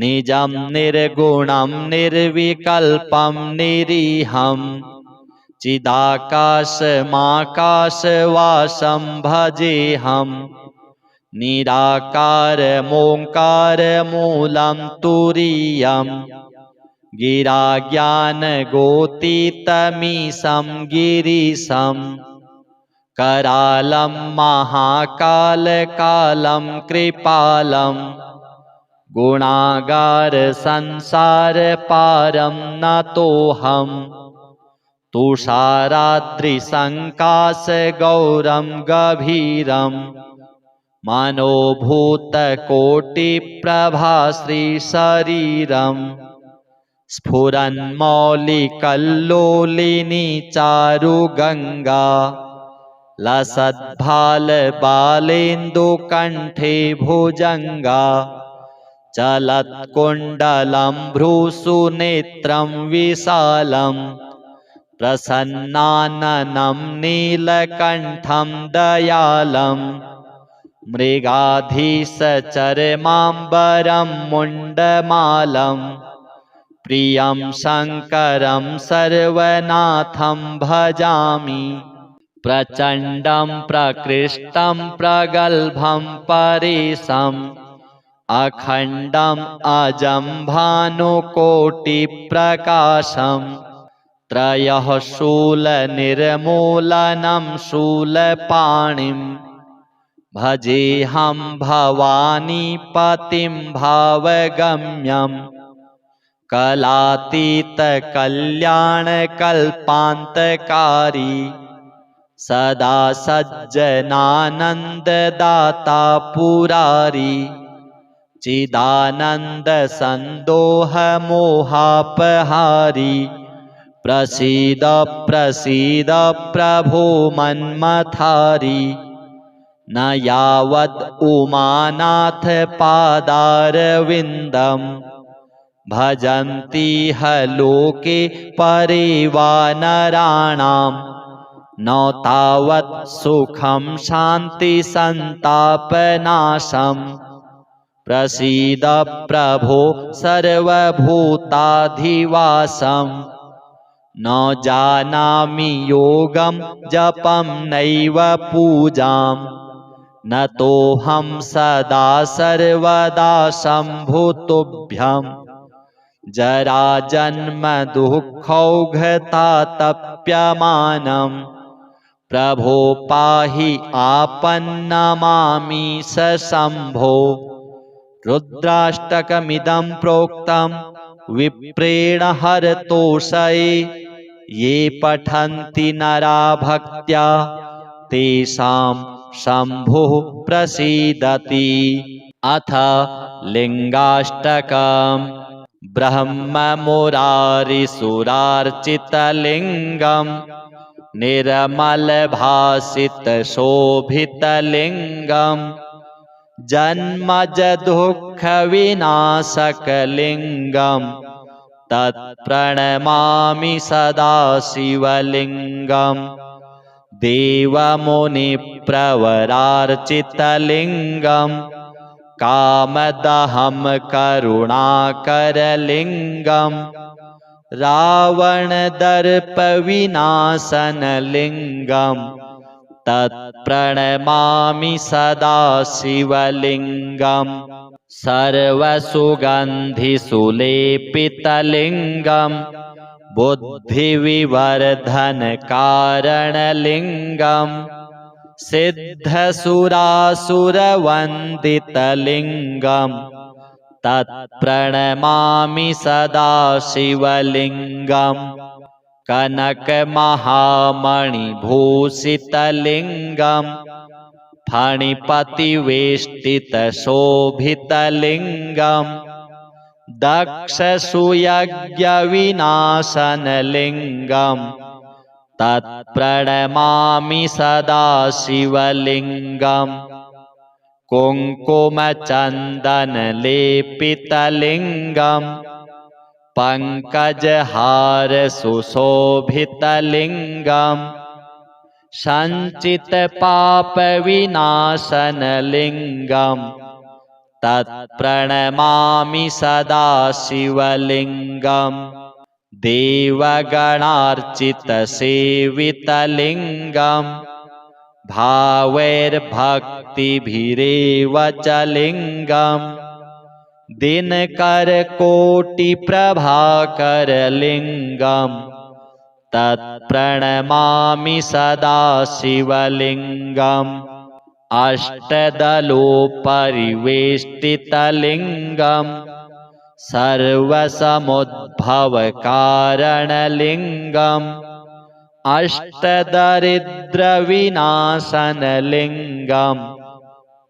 निजं निर्गुणं निर्विकल्पं निरीहं चिदाकाशमाकाशवासं भजेऽहं निराकारमोङ्कारमूलं तुरीयं गिराज्ञानगोतीतमीशं गिरीशं करालं महाकालकालं कृपालं गुणागारसंसारपारं नतोऽहं तुषाराद्रिसङ्काशगौरं गभीरं मनोभूतकोटिप्रभाश्रीशरीरं स्फुरन्मौलिकल्लोलिनी चारुगङ्गा लसद्भालबालेन्दुकण्ठे भुजङ्गा चलत्कुण्डलं भ्रूसु नेत्रं विशालं प्रसन्नाननं नीलकण्ठं दयालं मृगाधीशचर्माम्बरं मुण्डमालं प्रियं शङ्करं सर्वनाथं भजामि प्रचण्डं प्रकृष्टं प्रगल्भं परेशम् अखण्डम् अजं भानुकोटिप्रकाशं त्रयः शूलनिर्मूलनं शूलपाणिं भजेऽहं भवानीपतिं भावगम्यं कलातीतकल्याणकल्पान्तकारी सदा सज्जनानन्ददाता पुरारी चिदानन्दसन्दोहमोहापहारी प्रसीद प्रसीद प्रभो मन्मथारी न यावद् उमानाथ पादारविन्दं भजन्ति ह लोके परे वा नराणां न तावत् सुखं शान्तिसन्तापनाशम् प्रसीद प्रभो सर्वभूताधिवासं न जानामि योगं जपं नैव पूजां नतोऽहं सदा सर्वदा शम्भुतुभ्यं जराजन्मदुःखौघतातप्यमानं प्रभो पाहि आपन्नमामि शम्भो। रुद्राष्टकमिदं प्रोक्तं विप्रेण हरतोषये ये पठन्ति नरा भक्त्या तेषां शम्भुः प्रसीदति। अथ लिङ्गाष्टकम्। ब्रह्ममुरारिसुरार्चितलिङ्गं निर्मलभासितशोभितलिङ्गम् जन्मजदुःखविनाशकलिङ्गम् तत्प्रणमामि सदा शिवलिङ्गम् देवमुनिप्रवरार्चितलिङ्गम् कामदहं करुणाकरलिङ्गम् रावणदर्पविनाशनलिङ्गम् तत्प्रणमामि सदा शिवलिङ्गम् सर्वसुगन्धिसुलेपितलिङ्गम् बुद्धिविवर्धनकारणलिङ्गम् सिद्धसुरासुरवन्दितलिङ्गम् तत्प्रणमामि सदा शिवलिङ्गम् कनकमहामणिभूषितलिङ्गम् फणिपतिवेष्टितशोभितलिङ्गम् दक्षसुयज्ञविनाशनलिङ्गम् तत्प्रणमामि सदा शिवलिङ्गम् कुङ्कुमचन्दनलेपितलिङ्गम् पङ्कजहारसुशोभितलिङ्गम् सञ्चितपापविनाशनलिङ्गम् तत्प्रणमामि सदा शिवलिङ्गम् देवगणार्चितसेवितलिङ्गम् भावैर्भक्तिभिरेव च लिङ्गम् दिनकरकोटिप्रभाकरलिङ्गम् तत्प्रणमामि सदा शिवलिङ्गम् अष्टदलोपरिवेष्टितलिङ्गम् सर्वसमुद्भवकारणलिङ्गम् अष्टदरिद्रविनाशनलिङ्गम्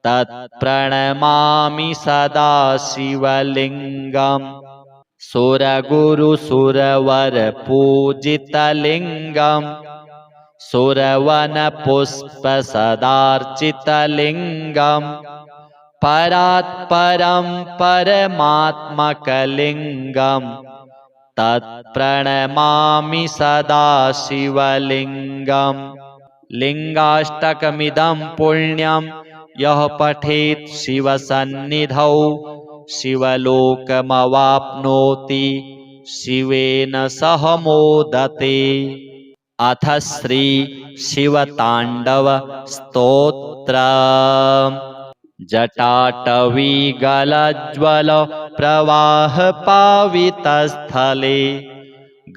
तत्प्रणमामि सदा शिवलिङ्गम् सुरगुरुसुरवरपूजितलिङ्गम् सुरवनपुष्पसदार्चितलिङ्गम् परात्परं परमात्मकलिङ्गम् तत्प्रणमामि सदा शिवलिङ्गम् लिङ्गाष्टकमिदं पुण्यं यः पठेत् शिवसन्निधौ शिवलोकमवाप्नोति शिवेन सह मोदते। अथ श्री शिवताण्डव स्तोत्र। जटाटवीगलज्ज्वल प्रवाह पावितस्थले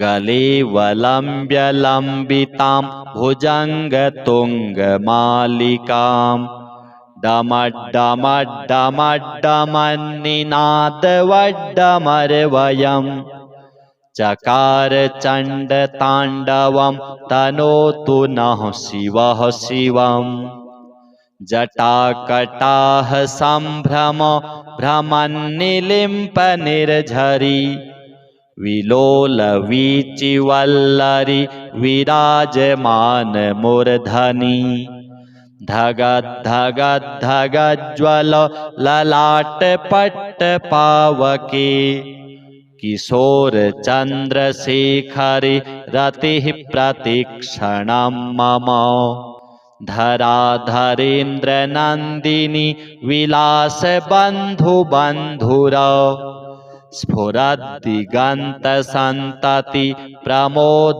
गले वलम्ब्य लम्बितां भुजङ्गतुङ्गमालिकां डमड्डमड्डमड्डमन्निनादवड्डमर्वयम् चकार चण्डताण्डवं तनोतु नः शिवः शिवम्। जटाकटाह सम्भ्रम भ्रमन्निलिम्पनिर्झरी विलोलवीचिवल्लरी विराजमानमूर्धनि धगद्धगद्धगज्ज्वल ललाटपट्टपावके किशोरचन्द्रशेखरे रतिः प्रतिक्षणं मम धराधरेन्द्रनन्दिनी विलासबन्धुबन्धुर स्फुरद्दिगन्तसन्तति प्रमोदमानमानसे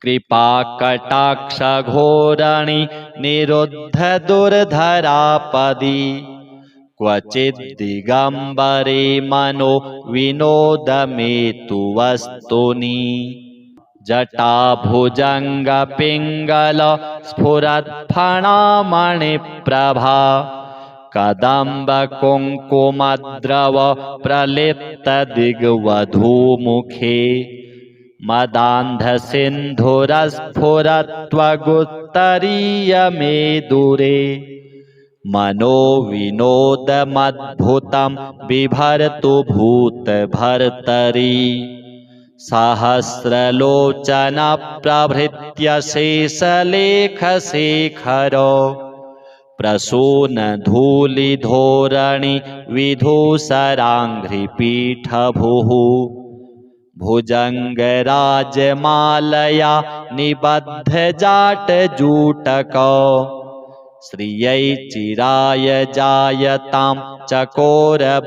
कृपाकटाक्षघोरणि निरुद्धदुर्धरापदि क्वचिद्दिगम्बरे मनो विनोदमेतु वस्तुनि जटाभुजङ्गपिङ्गल स्फुरत्फणामणिप्रभा कदम्बकुङ्कुमद्रव प्रलिप्तदिग्वधूमुखे मदान्धसिन्धुरस्फुरत्वगुत्तरीयमेदुरे मनोविनोदमद्भुतं बिभर्तु भूतभर्तरि सहस्रलोचनप्रभृत्य शेषलेखशेखरो प्रसूनधूलिधोरणि विधूसराङ्घ्रिपीठभुः भुजङ्गराजमालया निबद्धजाटजूटकौ श्रियै चिराय जायतां चकोरबन्धुशेखरः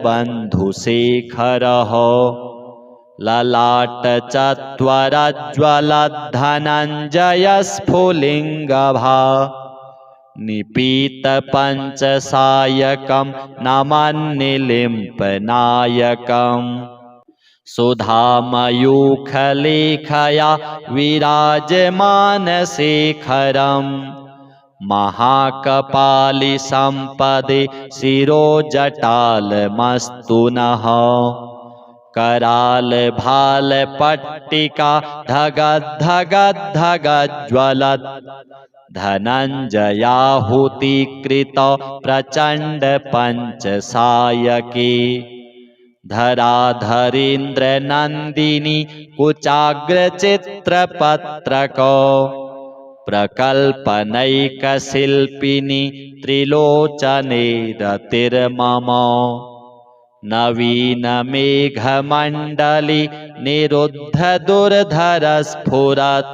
ललाटचत्वरज्वलद्धनञ्जयस्फुलिङ्गभा निपीतपञ्चसायकं नमन्निलिम्पनायकम् सुधामयूखलेखया विराजमानशेखरम् महाकपालिसम्पदे शिरोजटालमस्तु नः करालभालपट्टिका धगद्धगद्धगज्ज्वलत् धनञ्जयाहुतिकृत प्रचण्ड पञ्चसायके धराधरीन्द्रनन्दिनी कुचाग्रचित्रपत्रकौ प्रकल्पनैकशिल्पिनी त्रिलोचने रतिर्मम नवीनमेघमण्डली निरुद्धदुर्धरस्फुरत्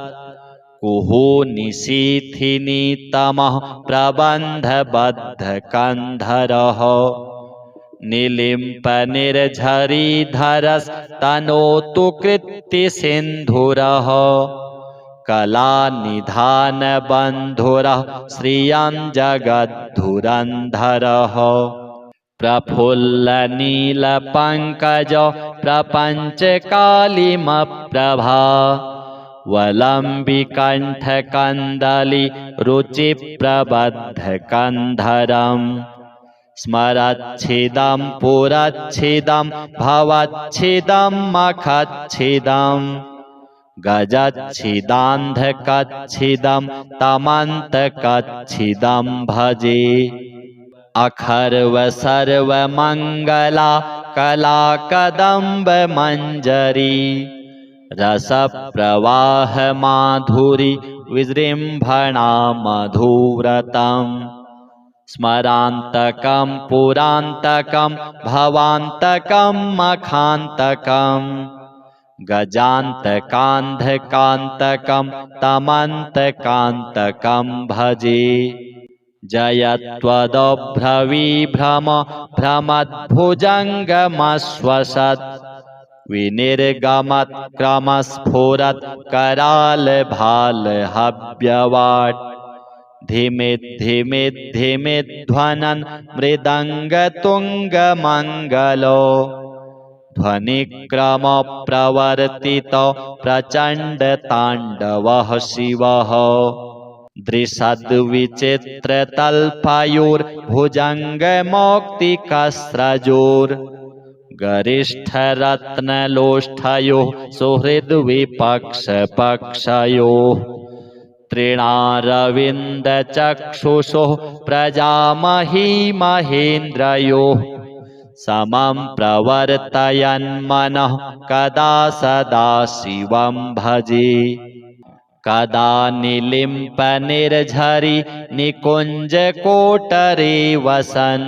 कुहूनिशीथिनी तमः प्रबन्धबद्धकन्धरः निलिम्पनिर्झरीधरस्तनोतु कृत्तिसिन्धुरः कलानिधानबन्धुरः श्रियं जगद्धुरन्धरः प्रफुल्लनीलपङ्कज प्रपञ्चकालिमप्रभा वलम्बिकण्ठकन्दली रुचिप्रबद्धकन्धरम् स्मरच्छिदं पुरच्छिदं भवच्छिदं मखच्छिदं गजच्छिदान्धकच्छिदं तमन्तकच्छिदं भजे अखर्व सर्वमङ्गला कलाकदम्बमञ्जरी रसप्रवाहमाधुरी विजृम्भणा मधुव्रतम् स्मरान्तकं पुरान्तकं भवान्तकं मखान्तकं गजान्तकान्धकान्तकं तमन्तकान्तकं भजे जयत्वदभ्रविभ्रम भ्रमद्भुजङ्गमश्वसत् विनिर्गमत्क्रमस्फुरत् करालभालहव्यवाट् धिमिद्धिमिद्धिमिध्वनन् मृदङ्गतुङ्गमङ्गलो ध्वनिक्रमप्रवर्तितो प्रचण्डताण्डवः शिवः दृशद्विचित्रतल्पयोर्भुजङ्गमौक्तिकस्रजोर् गरिष्ठरत्नलोष्ठयोः सुहृद्विपक्षपक्षयोः तृणारविन्दचक्षुषोः प्रजामही महेन्द्रयोः समं प्रवर्तयन्मनः कदा सदा शिवं भजे कदा निलिम्पनिर्झरि निकुञ्जकोटरे वसन्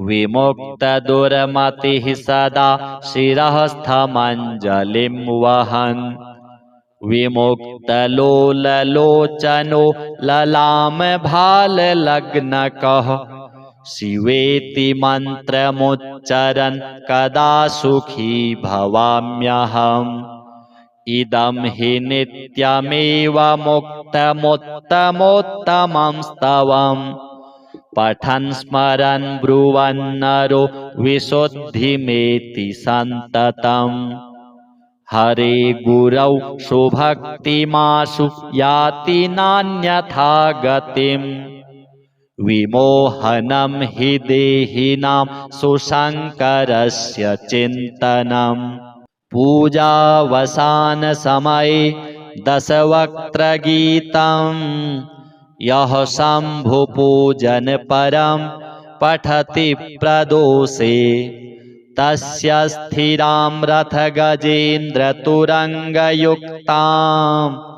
विमुक्तदुर्मतिः सदा शिरःस्थमञ्जलिं वहन् विमुक्तलोललोचनो ललामभाललग्नकः शिवेति मन्त्रमुच्चरन् कदा सुखी भवाम्यहम् इदं हि नित्यमेव मुक्तमुत्तमोत्तमं स्तवम् पठन् स्मरन् ब्रुवन्नरो विशुद्धिमेति सन्ततम् हरे गुरौ सुभक्तिमाशु याति नान्यथा गतिम् विमोहनं हि देहिनां सुशङ्करस्य चिन्तनम् पूजावसानसमये दशवक्त्रगीतं यः शम्भुपूजनपरं पठति प्रदोषे तस्य स्थिरां रथगजेन्द्रतुरङ्गयुक्तां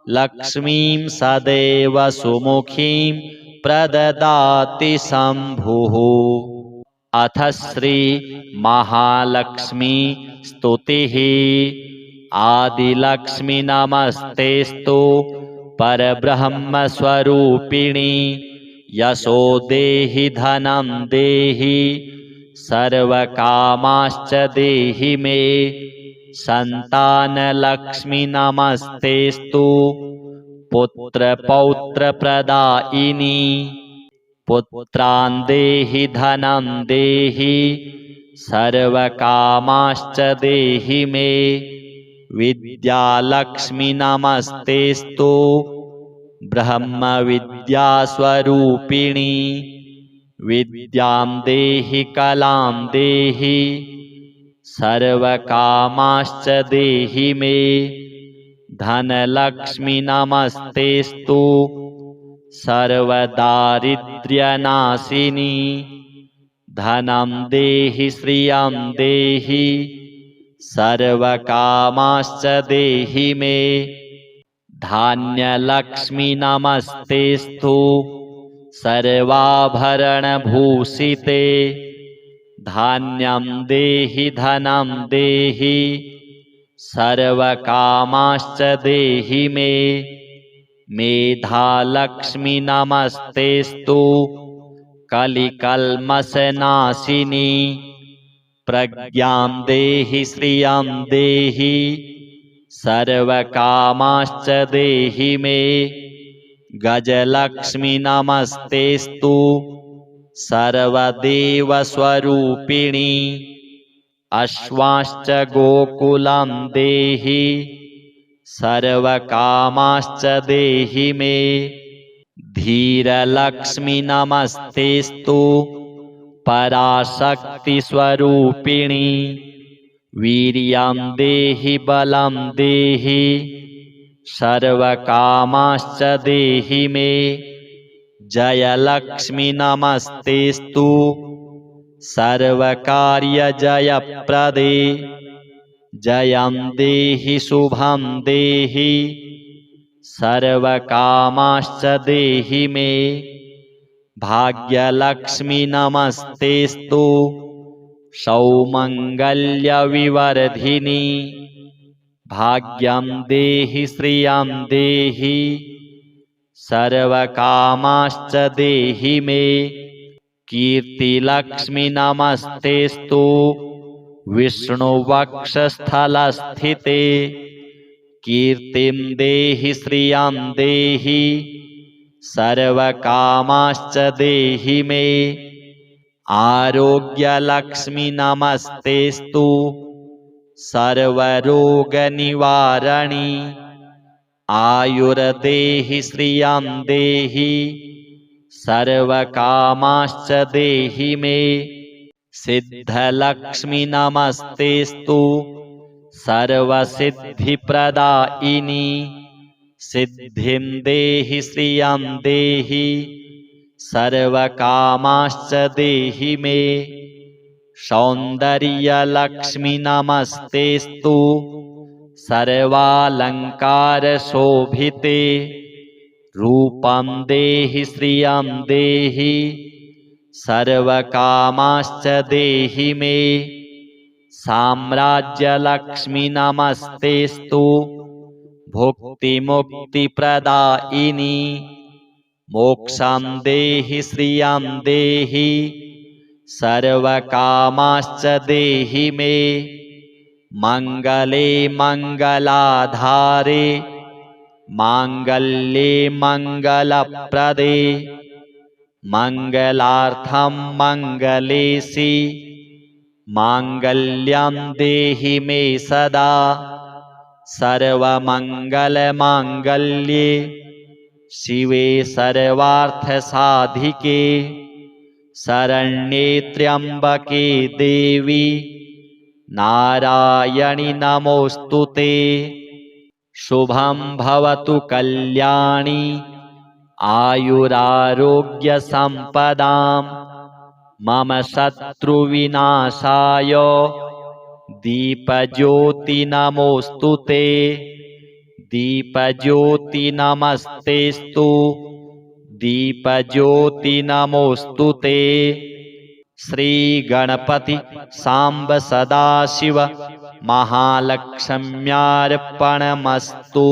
लक्ष्मीं सदैव सुमुखीं प्रददाति शम्भुः। अथ श्री महालक्ष्मी स्तुतिः। आदिलक्ष्मी नमस्तेस्तु परब्रह्मस्वरूपिणी। यशो देहि धनं देहि सर्वकामाश्च देहि मे। संतानलक्ष्मी नमस्तेस्तु पुत्रपौत्रप्रदायिनी। पुत्रान् देहि धनं देहि सर्वकामाश्च देहि मे। विद्यालक्ष्मी नमस्तेस्तु ब्रह्मविद्यास्वरूपिणी। विद्यां देहि कलां देहि सर्वकामाश्च देहि मे। धनलक्ष्मी नमस्तेस्तु सर्वदारिद्र्यनाशिनी। धनं देहि श्रियं देहि सर्वकामाश्च देहि मे। धान्यलक्ष्मी नमस्तेस्तु सर्वाभरणभूषिते। धान्यं देहि धनं देहि सर्वकामाश्च देहि मे। मेधालक्ष्मी नमस्तेस्तु कलिकल्मषनाशिनी। प्रज्ञां देहि श्रियं देहि सर्वकामाश्च देहि मे। गजलक्ष्मी नमस्तेस्तु सर्वदेवस्वरूपिणी। अश्वाश्च गोकुलं देहि सर्वकामाश्च देहि मे। धीरलक्ष्मी नमस्तेस्तु पराशक्तिस्वरूपिणी। वीर्यं देहि बलं देहि सर्वकामाश्च देहि मे। जयलक्ष्मी नमस्तेस्तु सर्वकार्यजयप्रदे। जयं देहि शुभं देहि सर्वकामाश्च देहि मे। भाग्यलक्ष्मी नमस्तेस्तु सौमङ्गल्यविवर्धिनी। भाग्यं देहि श्रियं देहि सर्वकामाश्च देहि मे। कीर्तिलक्ष्मी नमस्तेस्तु विष्णुवक्षस्थलस्थिते। कीर्तिं देहि श्रियं देहि सर्वकामाश्च देहि मे। आरोग्यलक्ष्मी नमस्तेस्तु सर्वरोगनिवारिणी। आयुर्देहि श्रियं देहि सर्वकामाश्च देहि मे। सिद्धलक्ष्मी नमस्तेस्तु सर्वसिद्धिप्रदायिनी। सिद्धिं देहि श्रियं देहि सर्वकामाश्च देहि मे। सौन्दर्यलक्ष्मी नमस्तेस्तु सर्वालङ्कारशोभिते। रूपं देहि श्रियं देहि सर्वकामाश्च देहि मे। साम्राज्यलक्ष्मी नमस्तेस्तु भुक्तिमुक्तिप्रदायिनी। मोक्षं देहि श्रियं देहि सर्वकामाश्च देहि मे। मङ्गले मङ्गलाधारे माङ्गल्ये मङ्गलप्रदे। मङ्गलार्थं मङ्गलेशि माङ्गल्यं देहि मे सदा। सर्वमङ्गलमाङ्गल्ये शिवे सर्वार्थसाधिके। शरण्ये त्र्यम्बके देवी नारायणि नमोऽस्तुते। शुभं भवतु कल्याणी आयुरारोग्यसम्पदां। मम शत्रुविनाशाय दीपज्योति नमोऽस्तु ते दीपज्योति नमस्तेस्तु दीपज्योति नमोऽस्तु ते श्री गणपति सांब सदाशिव महालक्ष्म्यार्पणमस्तु।